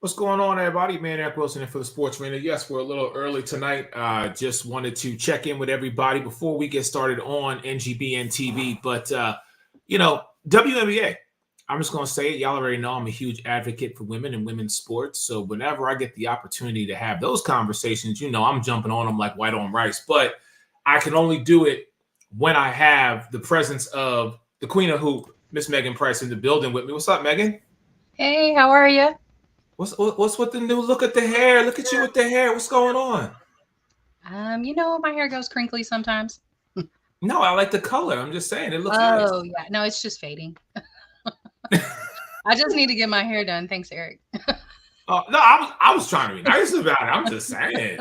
What's going on, everybody? Man, Eric Wilson in for the Sports Arena. Yes, we're a little early tonight. Just wanted to check in with everybody before we get started on NGBN TV. But, WNBA, I'm just going to say it. Y'all already know I'm a huge advocate for women and women's sports. So whenever I get the opportunity to have those conversations, I'm jumping on them like white on rice. But I can only do it when I have the presence of the queen of hoop, Miss Megan Price, in the building with me. What's up, Megan? Hey, how are you? What's with the new look at the hair? Look at you with the hair. What's going on? My hair goes crinkly sometimes. No, I like the color. I'm just saying it looks nice. Oh, yeah. No, it's just fading. I just need to get my hair done. Thanks, Eric. Oh no, I was trying to be nice about it. I'm just saying.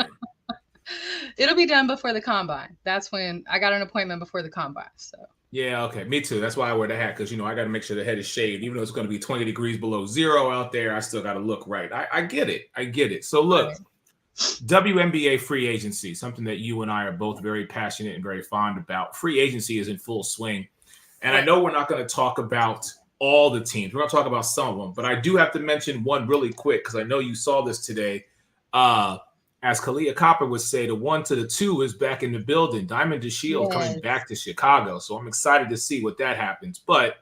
It'll be done before the combine. That's when I got an appointment before the combine. So Yeah, okay. Me too. That's why I wear the hat, because I got to make sure the head is shaved. Even though it's going to be 20 degrees below zero out there, I still got to look right. I get it. I get it. So look, right. WNBA free agency, something that you and I are both very passionate and very fond about. Free agency is in full swing. And I know we're not going to talk about all the teams. We're going to talk about some of them. But I do have to mention one really quick, because I know you saw this today. As Kalia Copper would say, the 1 to the 2 is back in the building. Diamond DeShield coming back to Chicago. So I'm excited to see what that happens. But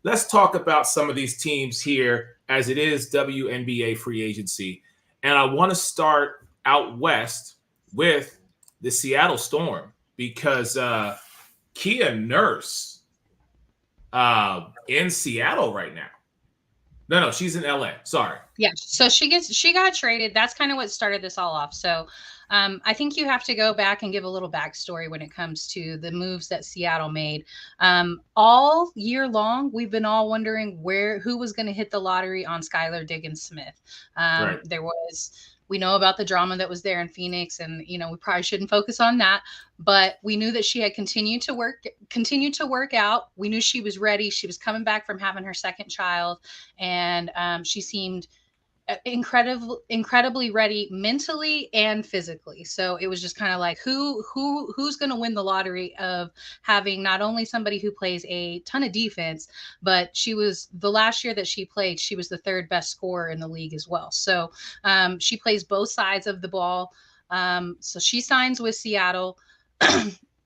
let's talk about some of these teams here, as it is WNBA free agency. And I want to start out west with the Seattle Storm, because Kia Nurse in Seattle right now. No, she's in LA. Sorry. Yeah. So she got traded. That's kind of what started this all off. So I think you have to go back and give a little backstory when it comes to the moves that Seattle made. All year long, we've been all wondering who was going to hit the lottery on Skylar Diggins-Smith. Right. We know about the drama that was there in Phoenix, and we probably shouldn't focus on that. But we knew that she had continued to work out. We knew she was ready. She was coming back from having her second child, and she seemed incredibly ready mentally and physically. So it was just kind of like who's going to win the lottery of having not only somebody who plays a ton of defense, but the last year that she played, she was the third best scorer in the league as well. So she plays both sides of the ball. So she signs with Seattle.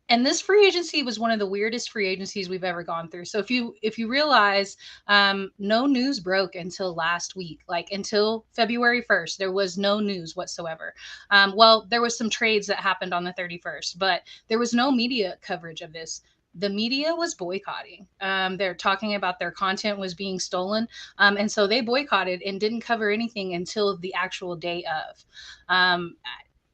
And this free agency was one of the weirdest free agencies we've ever gone through. So if you realize, no news broke until last week, like until February 1st, there was no news whatsoever. Well, there was some trades that happened on the 31st, but there was no media coverage of this. The media was boycotting. They're talking about their content was being stolen. And so they boycotted and didn't cover anything until the actual day of.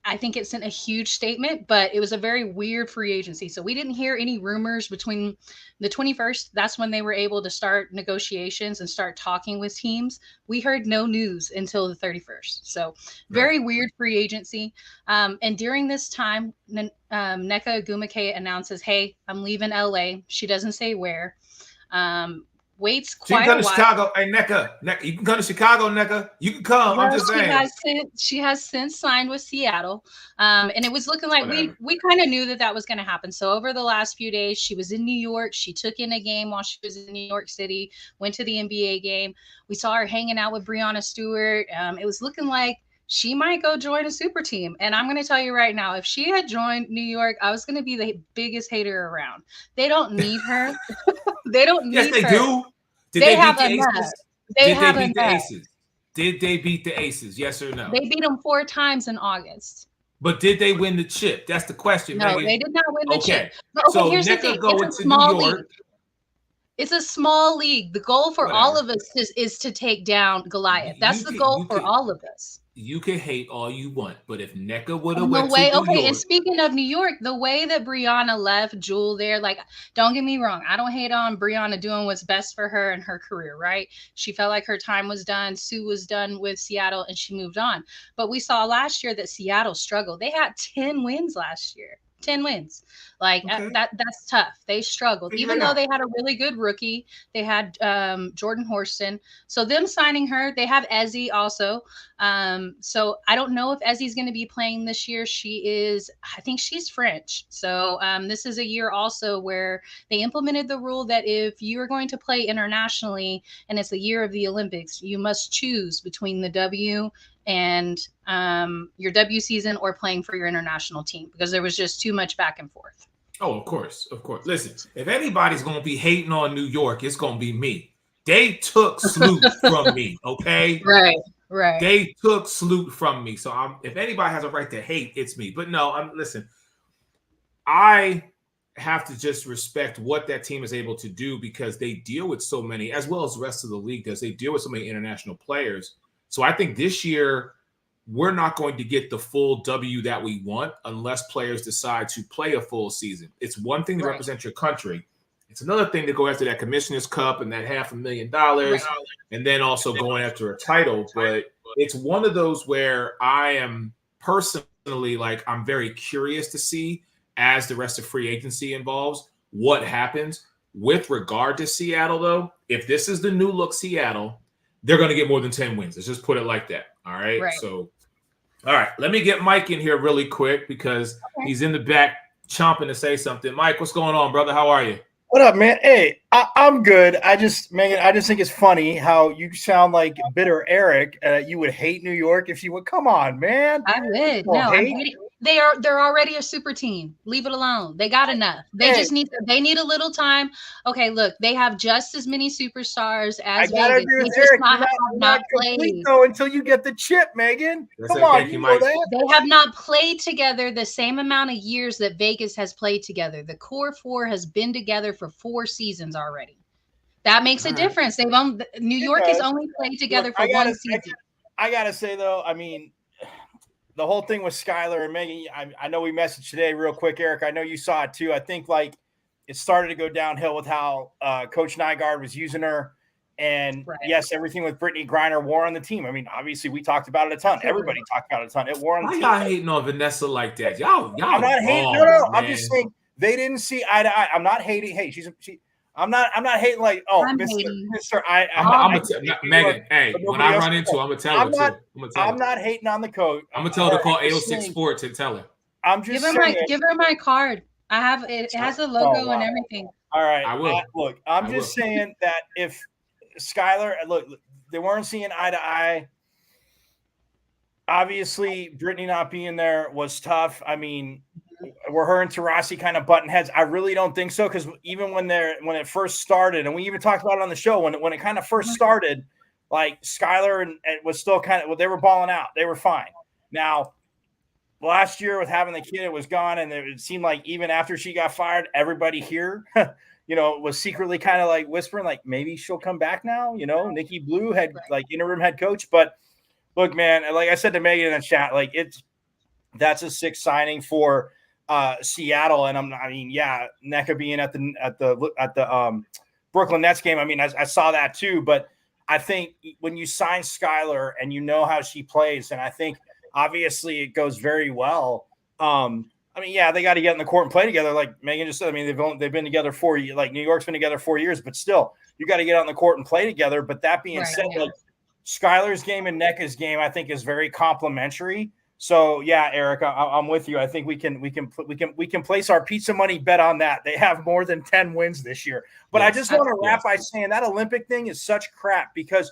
I think it sent a huge statement, but it was a very weird free agency. So we didn't hear any rumors between the 21st. That's when they were able to start negotiations and start talking with teams. We heard no news until the 31st. So very weird free agency. And during this time, Nneka Ogwumike announces, hey, I'm leaving LA. She doesn't say where. Waits quite a while. Chicago. Hey, Nneka, you can come to Chicago, Nneka. You can come. I'm just saying. She has since signed with Seattle. And it was looking like we kind of knew that was going to happen. So over the last few days, she was in New York. She took in a game while she was in New York City, went to the NBA game. We saw her hanging out with Breanna Stewart. It was looking like she might go join a super team. And I'm going to tell you right now, if she had joined New York, I was going to be the biggest hater around. They don't need her. They don't need her. Yes, they do. Did they beat the Aces? Did they beat the Aces? Did they beat the Aces? Yes or no? They beat them 4 times in August. But did they win the chip? That's the question. No, Megan. They did not win the chip. But, so here's the thing. It's a small league. It's a small league. The goal for all of us is to take down Goliath. That's the goal for all of us. You can hate all you want, but if Nneka would have went to New York. And speaking of New York, the way that Breanna left Jewel there, like, don't get me wrong, I don't hate on Breanna doing what's best for her and her career, right? She felt like her time was done. Sue was done with Seattle, and she moved on. But we saw last year that Seattle struggled. They had 10 wins last year. 10 wins. Like Okay. that's tough. They struggled, Figure even it though out. they had a really good rookie. They had Jordan Horston. So them signing her, they have Ezzy also. So I don't know if Ezzy's going to be playing this year. I think she's French. So this is a year also where they implemented the rule that if you are going to play internationally and it's the year of the Olympics, you must choose between the W and your W season or playing for your international team, because there was just too much back and forth. Oh, of course, of course. Listen, if anybody's gonna be hating on New York, it's gonna be me. They took Sloot from me, okay? Right, right. They took Sloot from me. So if anybody has a right to hate, it's me. But no, listen. I have to just respect what that team is able to do because they deal with so many, as well as the rest of the league does. They deal with so many international players. So I think this year we're not going to get the full W that we want unless players decide to play a full season. It's one thing to Right. represent your country. It's another thing to go after that Commissioner's Cup and that $500,000 Right. and then also going after a title. But it's one of those where I am personally like, I'm very curious to see as the rest of free agency involves what happens with regard to Seattle, though. If this is the new look Seattle, they're going to get more than 10 wins. Let's just put it like that. All right. Right. So, all right, let me get Mike in here really quick because he's in the back chomping to say something. Mike, what's going on, brother? How are you? What up, man? Hey, I'm good. Megan, I just think it's funny how you sound like bitter Eric. You would hate New York if you would. Come on, man. I would. No, I'm hating. They're already a super team. Leave it alone. They got enough. They just need a little time. Okay, look, they have just as many superstars as I gotta Vegas. agree with They just Eric. Not complete though until you get the chip, Megan. Come on, you know that. They have not played together the same amount of years that Vegas has played together. The core four has been together for 4 seasons already. That makes a difference. New York has only played together for 1 season. I gotta say though, I mean, the whole thing with Skylar and Megan, I know we messaged today real quick, Eric. I know you saw it too. I think like it started to go downhill with how Coach Nygaard was using her. And yes, everything with Brittany Griner wore on the team. I mean, obviously we talked about it a ton. Everybody talked about it a ton. It wore on the team. Why y'all hating on Vanessa like that? Y'all I'm not hating. No. Man. I'm just saying they didn't see eye to eye. I'm not hating. Hey, I'm not hating like, oh, Mr. Megan, hey, when I run into her, I'm gonna tell her too. I'm not hating on the coach. I'm gonna tell her to call 806 Sports and tell her. I'm just give her my card. I have it. It has the logo and everything. All right. I will. Look, I'm just saying that if Skylar, look, they weren't seeing eye to eye. Obviously, Brittany not being there was tough. I mean, were her and Taurasi kind of button heads? I really don't think so, because even when it first started, and we even talked about it on the show, when it kind of first started, like Skylar and was still kind of, they were balling out. They were fine. Now, last year with having the kid, it was gone, and it seemed like even after she got fired, everybody here, was secretly kind of like whispering, like maybe she'll come back now. Nikki Blue had like interim head coach, but look, man, like I said to Megan in the chat, like that's a 6 signing for Seattle, and Nneka being at the Brooklyn Nets game. I mean, I saw that too, but I think when you sign Skylar and you know how she plays, and I think obviously it goes very well. They got to get in the court and play together. Like Megan just said, I mean, they've been together 4 years. Like New York's been together 4 years, but still, you got to get on the court and play together. But that being said, like Skylar's game and Nneka's game, I think is very complementary. So yeah, Eric, I'm with you. I think we can place our pizza money bet on that. They have more than 10 wins this year. But I just want to wrap by saying that Olympic thing is such crap because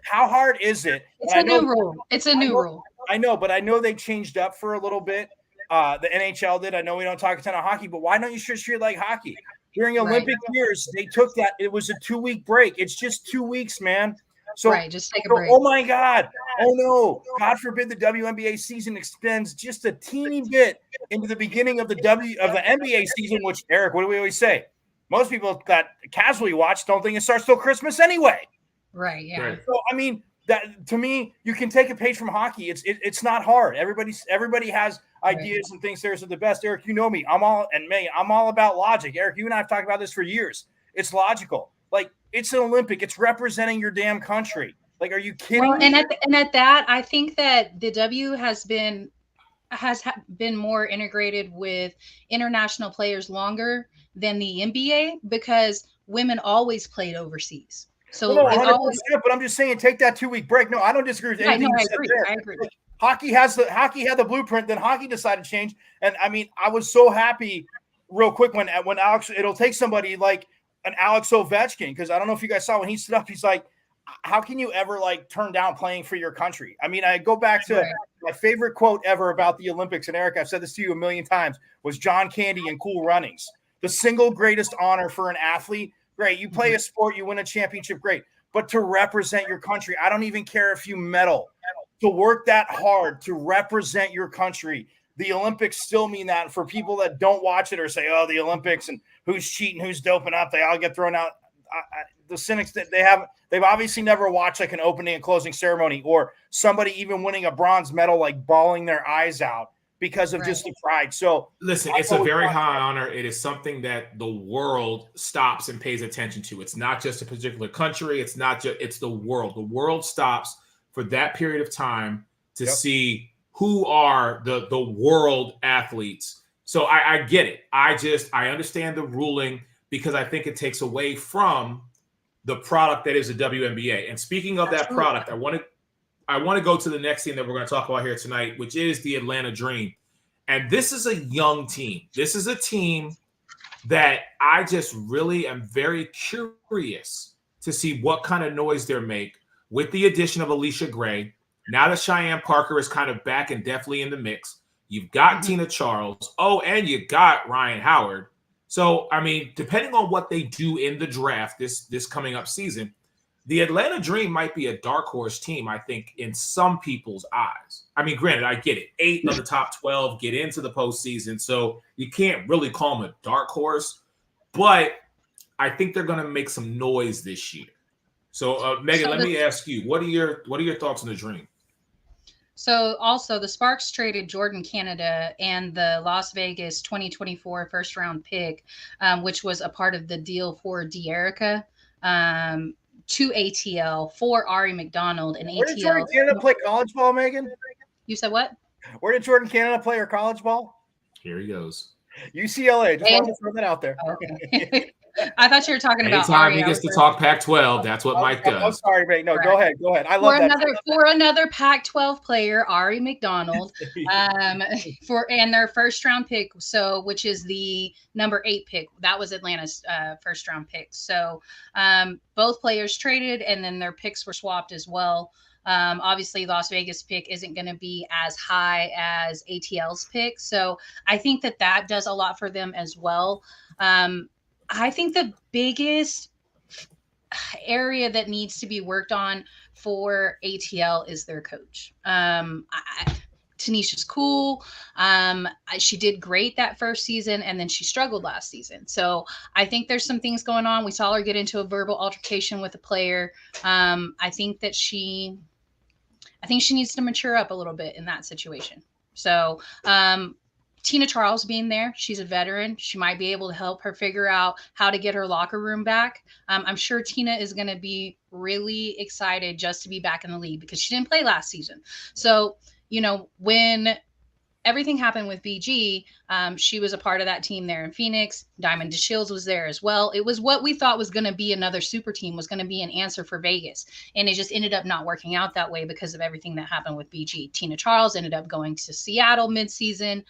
how hard is it? It's a new rule. It's a new rule. I know, but I know they changed up for a little bit. The NHL did. I know we don't talk a ton of hockey, but why don't you just treat it like hockey? During Olympic years, they took that. It was a 2-week break. It's just 2 weeks, man. So just take a break. Oh my God. Oh no. God forbid the WNBA season extends just a teeny bit into the beginning of the NBA season, which, Eric, what do we always say? Most people that casually watch don't think it starts till Christmas anyway. Right. Yeah. Right. So I mean, that to me, you can take a page from hockey. It's not hard. Everybody has ideas and thinks theirs are the best. Eric, you know me. I'm all about logic. Eric, you and I have talked about this for years. It's logical. Like, it's an Olympic. It's representing your damn country. Like, are you kidding me? And at that, I think that the W has been been more integrated with international players longer than the NBA because women always played overseas. So Well, no, it 100%. always, But I'm just saying, take that 2-week break. No, I don't disagree with yeah, no, anything you I said agree. there. I agree. Hockey had the blueprint, then hockey decided to change. And I mean, I was so happy real quick when Alex, it'll take somebody like an Alex Ovechkin, because I don't know if you guys saw when he stood up, he's like, how can you ever like turn down playing for your country? I mean, I go back to my favorite quote ever about the Olympics, and Eric, I've said this to you a million times, was John Candy in Cool Runnings. The single greatest honor for an athlete. Great. You play a sport, you win a championship, great. But to represent your country, I don't even care if you medal. To work that hard to represent your country, the Olympics still mean that. For people that don't watch it or say, oh, the Olympics and who's cheating, who's doping up, they all get thrown out. The cynics that they've obviously never watched like an opening and closing ceremony or somebody even winning a bronze medal, like bawling their eyes out because of just the pride. So listen, it's a very high honor. It is something that the world stops and pays attention to. It's not just a particular country. It's the world. The world stops for that period of time to see who are the world athletes. So I get it. I understand the ruling because I think it takes away from the product that is the WNBA. And speaking of that product, I want to go to the next thing that we're going to talk about here tonight, which is the Atlanta Dream. And this is a young team. This is a team that I just really am very curious to see what kind of noise they make with the addition of Alicia Gray. Now that Cheyenne Parker is kind of back and definitely in the mix, you've got Tina Charles. Oh, and you got Ryan Howard. So, I mean, depending on what they do in the draft this coming up season, the Atlanta Dream might be a dark horse team, I think, in some people's eyes. I mean, granted, I get it. 8 of the top 12 get into the postseason, so you can't really call them a dark horse. But I think they're going to make some noise this year. So, Megan, let me ask you, what are your thoughts on the Dream? So also the Sparks traded Jordan Canada and the Las Vegas 2024 first round pick, which was a part of the deal for De'Erica, to ATL for Ari McDonald and Where ATL. did Jordan Canada play college ball, Megan? You said what? Where did Jordan Canada play her college ball? Here he goes. UCLA. Just wanted to throw that out there. Okay. I thought you were talking about anytime he gets to talk Pac-12. That's what Mike does. I'm sorry, mate. No, go ahead. I love that. For another Pac-12 player, Ari McDonald, and their first round pick, so which is the number 8 pick. That was Atlanta's first round pick. So both players traded, and then their picks were swapped as well. Obviously, Las Vegas pick isn't going to be as high as ATL's pick, so I think that does a lot for them as well. I think the biggest area that needs to be worked on for ATL is their coach. Tanisha's cool. She did great that first season, and then she struggled last season. So I think there's some things going on. We saw her get into a verbal altercation with a player. I think she needs to mature up a little bit in that situation. So Tina Charles being there, she's a veteran. She might be able to help her figure out how to get her locker room back. I'm sure Tina is going to be really excited just to be back in the league because she didn't play last season. So, when everything happened with BG, she was a part of that team there in Phoenix. Diamond DeShields was there as well. It was what we thought was going to be another super team, was going to be an answer for Vegas. And it just ended up not working out that way because of everything that happened with BG. Tina Charles ended up going to Seattle midseason.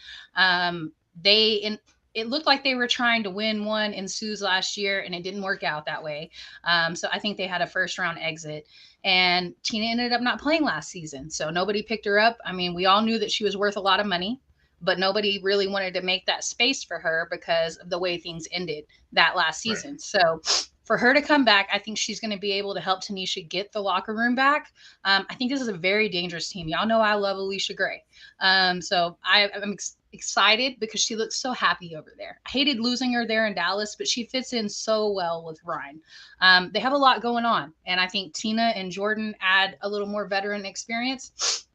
It looked like they were trying to win one in Sue's last year, and it didn't work out that way. So I think they had a first round exit. And Tina ended up not playing last season. So nobody picked her up. I mean, we all knew that she was worth a lot of money, but nobody really wanted to make that space for her because of the way things ended that last season. Right. So for her to come back, I think she's going to be able to help Tanisha get the locker room back. I think this is a very dangerous team. Y'all know I love Alicia Gray. So I'm excited because she looks so happy over there. I hated losing her there in Dallas, but she fits in so well with Ryan. They have a lot going on, and I think Tina and Jordan add a little more veteran experience.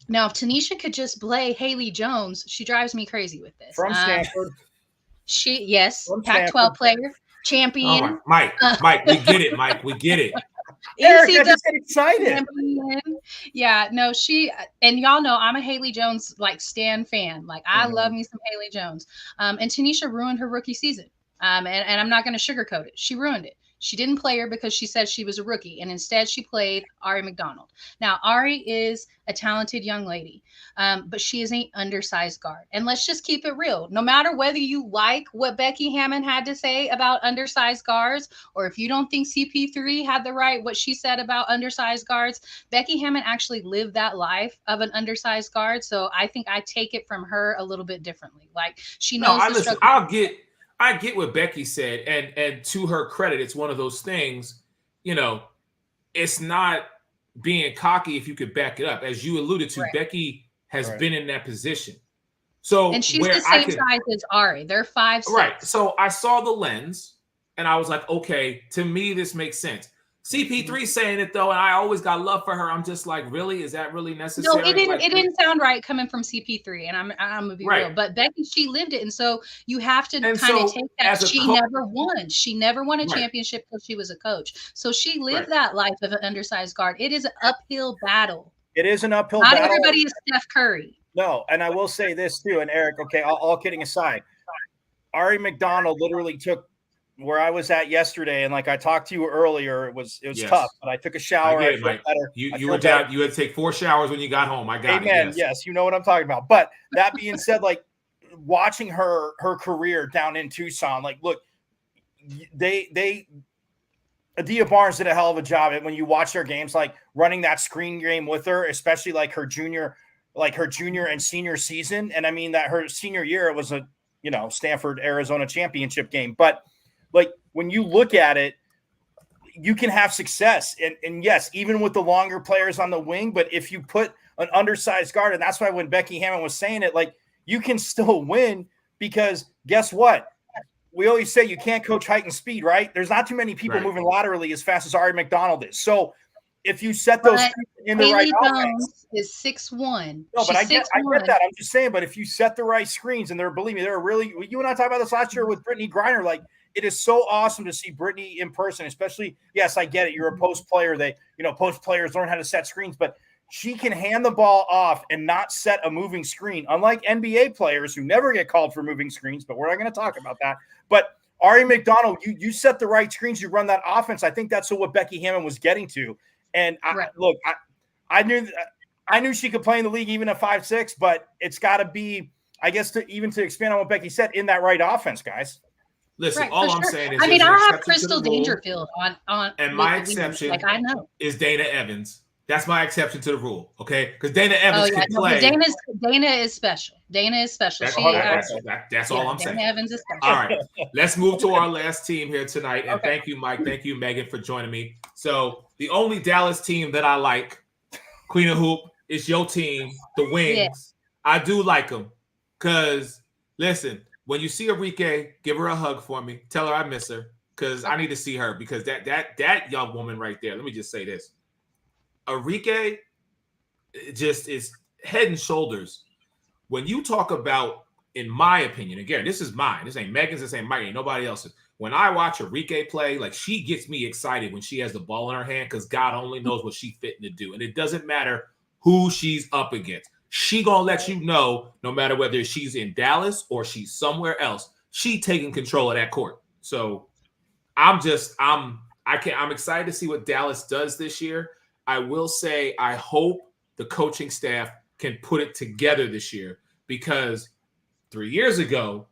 Now, if Tanisha could just play Haley Jones, she drives me crazy with this. From Stanford. Pac-12 player, champion. Oh, Mike, we get it, Mike. We get it. Eric, I just get excited. Yeah, no, and y'all know I'm a Haley Jones like stan fan. Like I love me some Haley Jones. And Tanisha ruined her rookie season. And I'm not going to sugarcoat it. She ruined it. She didn't play her because she said she was a rookie, and instead she played Ari McDonald. Now, Ari is a talented young lady, but she is an undersized guard. And let's just keep it real. No matter whether you like what Becky Hammon had to say about undersized guards, or if you don't think CP3 had what she said about undersized guards, Becky Hammon actually lived that life of an undersized guard. So I think I take it from her a little bit differently. Like she knows the struggle. I get what Becky said, and to her credit, it's one of those things, it's not being cocky if you could back it up. As you alluded to, Becky has been in that position. So and she's the same size as Ari. They're 5'6". Right. So I saw the lens and I was like, okay, to me, this makes sense. CP3 saying it though, and I always got love for her. I'm just like, really? Is that really necessary? No, it didn't sound right coming from CP3, and I'm gonna be real. But Becky, she lived it, and so you have to kind of take that. She never won. She never won a championship because she was a coach. So she lived that life of an undersized guard. It is an uphill battle. It is an uphill battle. Not everybody is Steph Curry. No, and I will say this too, and Eric, okay, all kidding aside, Ari McDonald literally took where I was at yesterday, and like I talked to you earlier, it was tough, but I took a shower. I get it, Mike. You were down. You had to take 4 showers when you got home. I got Amen. it. Yes, you know what I'm talking about. But that being said, like watching her career down in Tucson, like look, Adia Barnes did a hell of a job at when you watch their games, like running that screen game with her, especially like her junior and senior season. And I mean that her senior year, it was a Stanford Arizona championship game, but like when you look at it, you can have success. And yes, even with the longer players on the wing, but if you put an undersized guard, and that's why when Becky Hammon was saying it, like you can still win because guess what? We always say you can't coach height and speed, right? There's not too many people moving laterally as fast as Ari McDonald is. So if you set those in the right offense, is 6'1". No, but I get that. I'm just saying, but if you set the right screens, and believe me, they're really, you and I talked about this last year with Brittany Griner, like it is so awesome to see Brittany in person, especially, yes, I get it. You're a post player. Post players learn how to set screens, but she can hand the ball off and not set a moving screen, unlike NBA players who never get called for moving screens, but we're not going to talk about that. But Ari McDonald, you set the right screens, you run that offense. I think that's what Becky Hammon was getting to. And I knew she could play in the league even at 5'6", but it's got to be, I guess, to expand on what Becky said, in that right offense, guys. Listen, all I'm saying is, I have Crystal Dangerfield on, and my exception, like I know, is Dana Evans. That's my exception to the rule, okay? Because Dana Evans can play. Dana is special. Dana is special. That's all I'm saying. Dana Evans is special. All right, let's move to our last team here tonight. And thank you, Mike. Thank you, Megan, for joining me. So the only Dallas team that I like, Queen of Hoop, is your team, the Wings. Yeah. I do like them because, listen, when you see Arike, give her a hug for me. Tell her I miss her because I need to see her because that young woman right there, let me just say this. Arike just is head and shoulders. When you talk about, in my opinion, again, this is mine. This ain't Megan's, this ain't Mike, ain't nobody else's. When I watch Arike play, like she gets me excited when she has the ball in her hand because God only knows what she's fitting to do. And it doesn't matter who she's up against. She gonna let you know, no matter whether she's in Dallas or she's somewhere else, she taking control of that court. So I'm excited to see what Dallas does this year. I will say I hope the coaching staff can put it together this year because 3 years ago,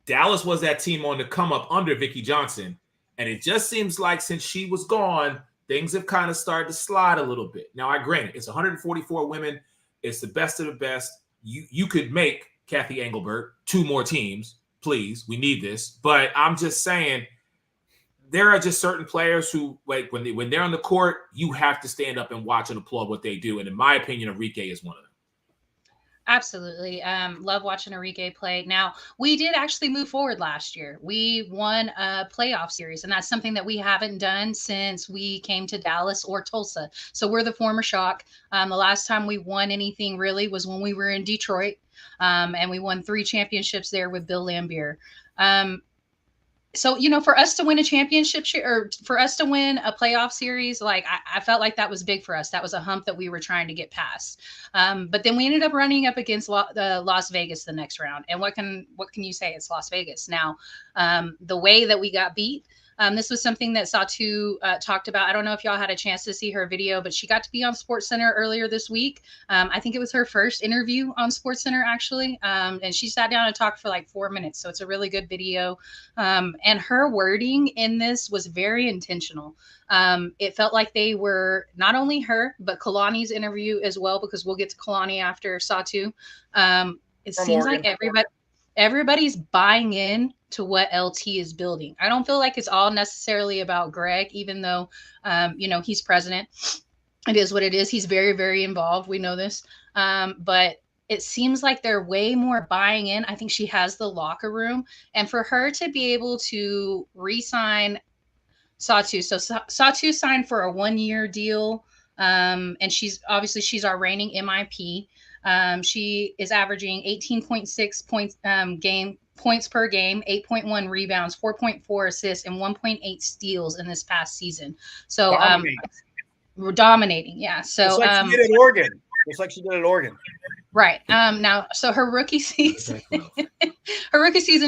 Dallas was that team on the come up under Vicki Johnson. And it just seems like since she was gone, things have kind of started to slide a little bit. Now, I grant it's 144 women. It's the best of the best. You could make Kathy Engelbert 2 more teams, please. We need this. But I'm just saying, there are just certain players who, like, when they're on the court, you have to stand up and watch and applaud what they do. And in my opinion, Arike is one of them. Absolutely. Love watching Arike play. Now, we did actually move forward last year. We won a playoff series, and that's something that we haven't done since we came to Dallas or Tulsa. So we're the former Shock. The last time we won anything really was when we were in Detroit, and we won 3 championships there with Bill Lambier. So, for us to win a championship or for us to win a playoff series, like I felt like that was big for us. That was a hump that we were trying to get past. But then we ended up running up against Las Vegas the next round. And what can you say? It's Las Vegas. Now, the way that we got beat, this was something that Satu talked about. I don't know if y'all had a chance to see her video, but she got to be on SportsCenter earlier this week. I think it was her first interview on SportsCenter, actually. And she sat down and talked for like 4 minutes. So it's a really good video. And her wording in this was very intentional. It felt like they were not only her, but Kalani's interview as well, because we'll get to Kalani after Satu. It seems like everybody's buying in to what LT is building. I don't feel like it's all necessarily about Greg, even though, he's president. It is what it is. He's very, very involved. We know this. But it seems like they're way more buying in. I think she has the locker room. And for her to be able to re-sign Satu. So Satu signed for a 1-year deal. And she's our reigning MIP. She is averaging 18.6 points per game, 8.1 rebounds, 4.4 assists, and 1.8 steals in this past season. So we're dominating. Yeah. So just like she did at Oregon. Just like she did at Oregon. Right. Now, so her rookie season,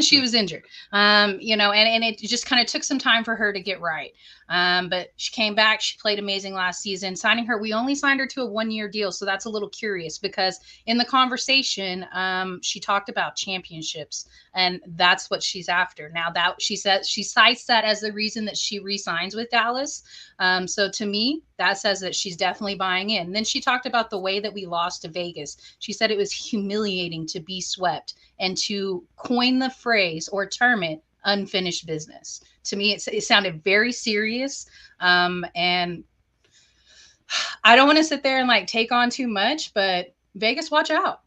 she was injured, and it just kind of took some time for her to get right. But she came back. She played amazing last season. Signing her, we only signed her to a 1-year deal. So that's a little curious because in the conversation, she talked about championships, and that's what she's after. Now that she says she cites that as the reason that she re-signs with Dallas. So to me, that says that she's definitely buying in. And then she talked about the way that we lost to Vegas. She said it was humiliating to be swept, and to coin the phrase or term it unfinished business. To me, it sounded very serious. And I don't want to sit there and like take on too much, but Vegas, watch out.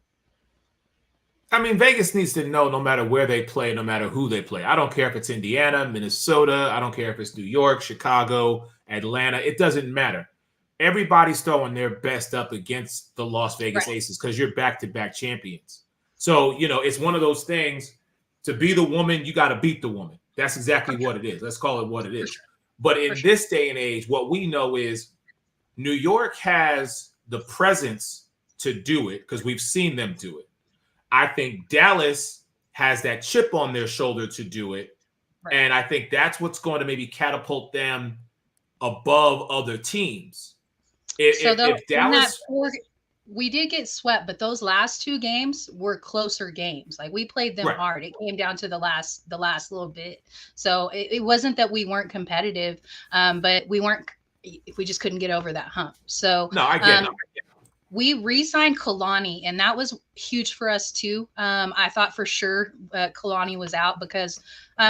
I mean, Vegas needs to know no matter where they play, no matter who they play. I don't care if it's Indiana, Minnesota. I don't care if it's New York, Chicago, Atlanta. It doesn't matter. Everybody's throwing their best up against the Las Vegas Aces because you're back-to-back champions. So, it's one of those things. To be the woman, you got to beat the woman. That's exactly what it is. Let's call it what it is. But in this day and age, what we know is New York has the presence to do it because we've seen them do it. I think Dallas has that chip on their shoulder to do it. Right. And I think that's what's going to maybe catapult them above other teams. If Dallas... we did get swept, but those last 2 games were closer games. Like we played them hard. It came down to the last little bit. So it wasn't that we weren't competitive, but we just couldn't get over that hump. So no, I get it. We re-signed Kalani, and that was huge for us too. I thought for sure Kalani was out because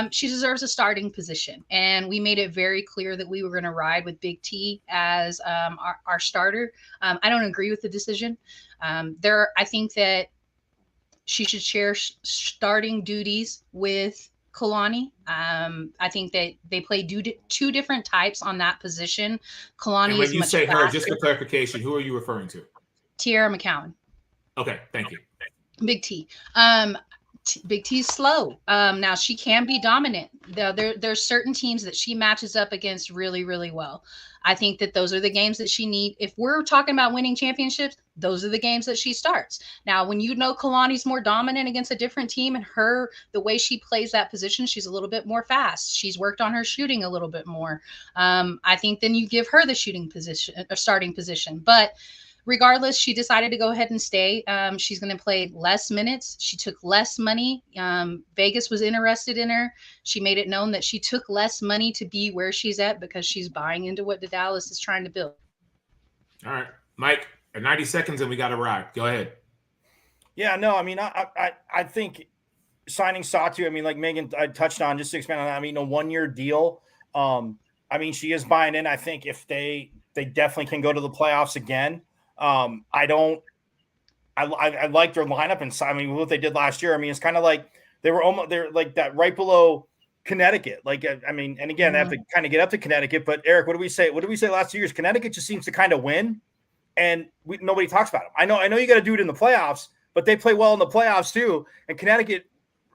she deserves a starting position. And we made it very clear that we were going to ride with Big T as our starter. I don't agree with the decision. I think that she should share starting duties with Kalani. I think that they play 2 different types on that position. Kalani and when is you much say faster. Her, just for clarification, who are you referring to? Tierra McCowan. Okay, thank you. Big T. Big T's slow. Now she can be dominant. There's certain teams that she matches up against really, really well. I think that those are the games that she needs. If we're talking about winning championships, those are the games that she starts. Now, when Kalani's more dominant against a different team, and the way she plays that position, she's a little bit more fast. She's worked on her shooting a little bit more. I think then you give her the shooting position or starting position. But regardless, she decided to go ahead and stay. She's going to play less minutes. She took less money. Vegas was interested in her. She made it known that she took less money to be where she's at because she's buying into what the Dallas is trying to build. All right, Mike, 90 seconds and we got to ride. Go ahead. Yeah, no, I mean, I think signing Satu, I mean, like Megan, I touched on, just to expand on that, I mean, a 1-year deal. I mean, she is buying in. I think if they definitely can go to the playoffs again. I like their lineup, and I mean what they did last year. I mean, it's kind of like they're like that right below Connecticut. Like, I mean, and again, they have to kind of get up to Connecticut. But Eric, what did we say? What did we say last 2 years? Connecticut just seems to kind of win, and nobody talks about them. I know you got to do it in the playoffs, but they play well in the playoffs too. And Connecticut,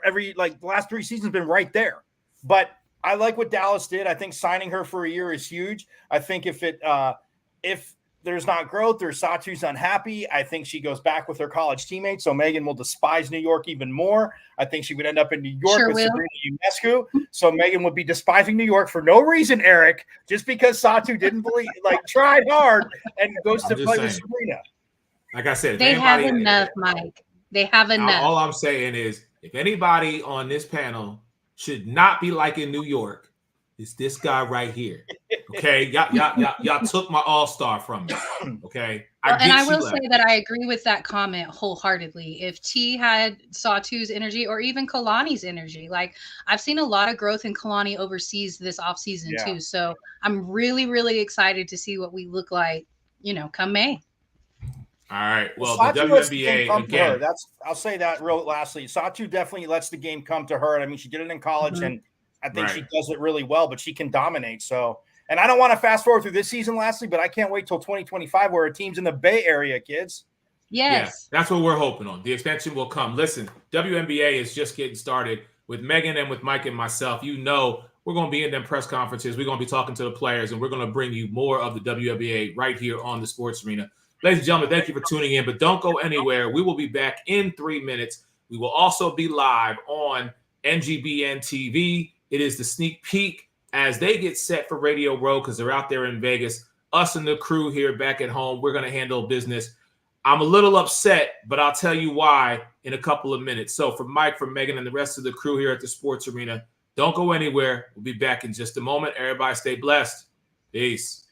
the last 3 seasons, been right there. But I like what Dallas did. I think signing her for a year is huge. I think if there's not growth or Satu's unhappy, I think she goes back with her college teammates. So Megan will despise New York even more. I think she would end up in New York with Sabrina Ionescu. So Megan would be despising New York for no reason, Eric, just because Satu didn't tried hard and goes to play with Sabrina. Like I said, they have enough, Mike. They have enough. All I'm saying is, if anybody on this panel should not be like in New York, it's this guy right here. Okay, y'all took my all-star from me. Okay, I will say that I agree with that comment wholeheartedly. If T had Satu's energy or even Kalani's energy, like I've seen a lot of growth in Kalani overseas this offseason too. So I'm really, really excited to see what we look like, come May. All right. Well, the WNBA again. I'll say that real lastly. Satu definitely lets the game come to her. I mean, she did it in college, and I think she does it really well. But she can dominate. So, and I don't want to fast forward through this season, lastly, but I can't wait till 2025 where a team's in the Bay Area, kids. Yes, that's what we're hoping on. The extension will come. Listen, WNBA is just getting started with Megan and with Mike and myself. We're going to be in them press conferences. We're going to be talking to the players, and we're going to bring you more of the WNBA right here on the Sports Arena. Ladies and gentlemen, thank you for tuning in, but don't go anywhere. We will be back in 3 minutes. We will also be live on NGBN TV. It is the sneak peek as they get set for Radio Row because they're out there in Vegas. Us and the crew here back at home, we're going to handle business. I'm a little upset, but I'll tell you why in a couple of minutes. So for Mike, for Megan, and the rest of the crew here at the Sports Arena, don't go anywhere. We'll be back in just a moment. Everybody stay blessed. Peace.